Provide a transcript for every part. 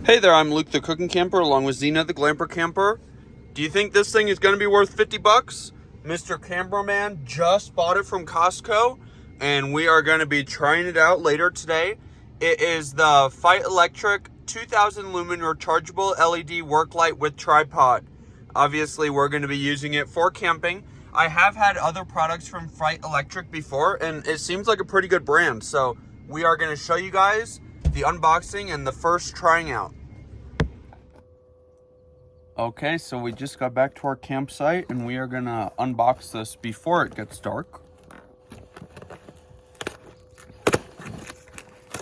Hey there, I'm Luke the Cooking Camper along with Zena the Glamper Camper. Do you think this thing is going to be worth 50 bucks? Mr. Cameraman just bought it from Costco and we are going to be trying it out later today. It is the Feit Electric 2000 lumen rechargeable LED work light with tripod. Obviously, we're going to be using it for camping. I have had other products from Feit Electric before and it seems like a pretty good brand. So we are going to show you guys the unboxing and the first trying out. Okay, so we just got back to our campsite and we are gonna unbox this before it gets dark.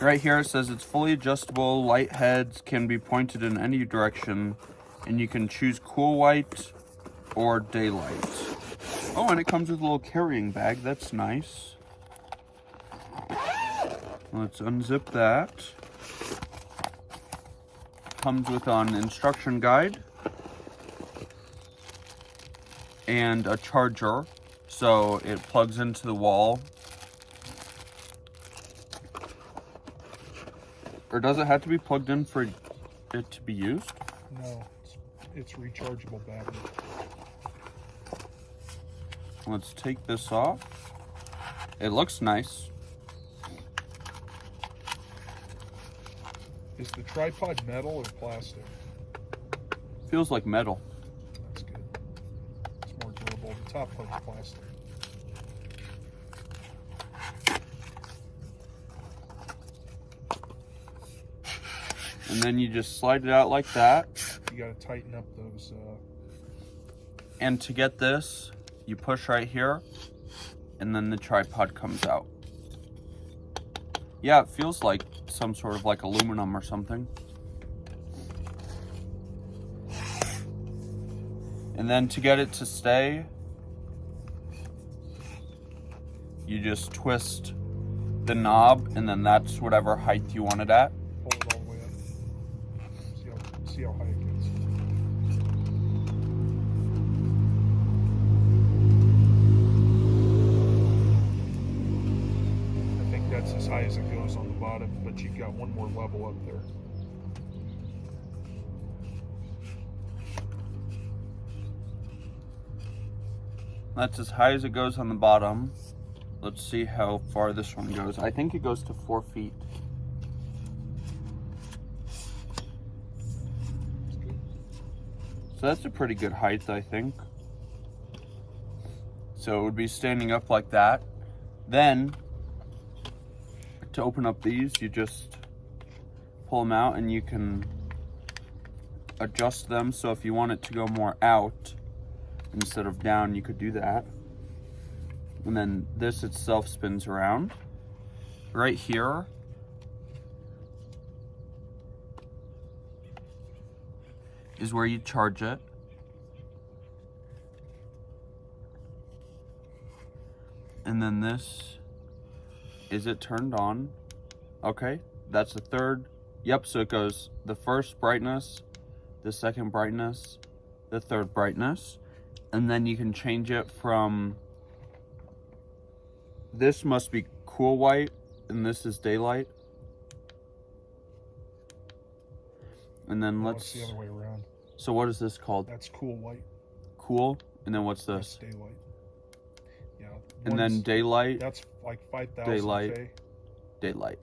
Right here it says it's fully adjustable, light heads can be pointed in any direction, and you can choose cool white or daylight. Oh, and it comes with a little carrying bag, that's nice. Let's unzip that. Comes with an instruction guide and a charger, so it plugs into the wall. Or does it have to be plugged in for it to be used? No, it's rechargeable battery. Let's take this off. It looks nice. Is the tripod metal or plastic? Feels like metal. That's good. It's more durable. The top part's plastic. And then you just slide it out like that. You gotta tighten up those. And to get this, you push right here, and then the tripod comes out. Yeah, it feels like some sort of like aluminum or something. And then to get it to stay, you just twist the knob, and then that's whatever height you want it at. Pull it all the way up. See how high it gets. I think that's as high as it goes on the bottom, but you've got one more level up there. That's as high as it goes on the bottom. Let's see how far this one goes. I think it goes to 4 feet. So that's a pretty good height, I think. So it would be standing up like that. Then, to open up these, you just pull them out and you can adjust them. So if you want it to go more out instead of down, you could do that. And then this itself spins around. Right here, is where you charge it. And then this, is it turned on? Okay, that's the third. Yep, so it goes the first brightness, the second brightness, the third brightness. And then you can change it from, this must be cool white, and this is daylight. And then No, let's, it's the other way around. So what is this called? That's cool white. Cool, and then what's That's this? daylight. Yeah. And then daylight, That's like 5,000 daylight, K. daylight.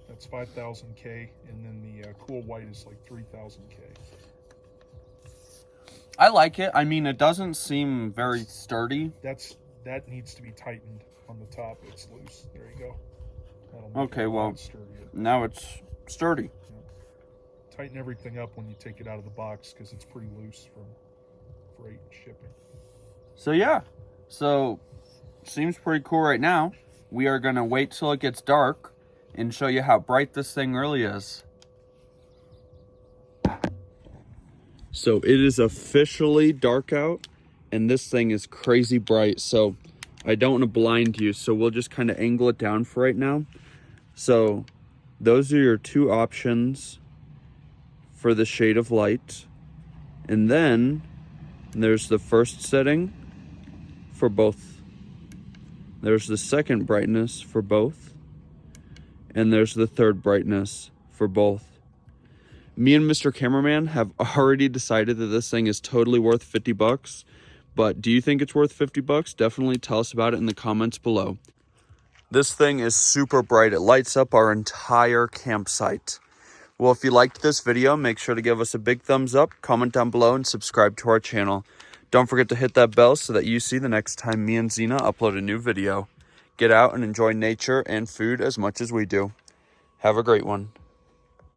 That's 5,000 K, and then the cool white is like 3,000 K. I like it. I mean, it doesn't seem very sturdy. That needs to be tightened on the top. It's loose. There you go. That'll make Okay, it a lot well, sturdier. now it's sturdy. Yeah. Tighten everything up when you take it out of the box because it's pretty loose from freight and shipping. So yeah, so seems pretty cool right now. We are gonna wait till it gets dark and show you how bright this thing really is. So it is officially dark out and this thing is crazy bright. So I don't want to blind you, so we'll just kind of angle it down for right now. So those are your two options for the shade of light. And then there's the first setting for both. There's the second brightness for both. And there's the third brightness for both. Me and Mr. Cameraman have already decided that this thing is totally worth 50 bucks. But do you think it's worth 50 bucks? Definitely tell us about it in the comments below. This thing is super bright. It lights up our entire campsite. Well, if you liked this video, make sure to give us a big thumbs up, comment down below, and subscribe to our channel. Don't forget to hit that bell so that you see the next time me and Xena upload a new video. Get out and enjoy nature and food as much as we do. Have a great one.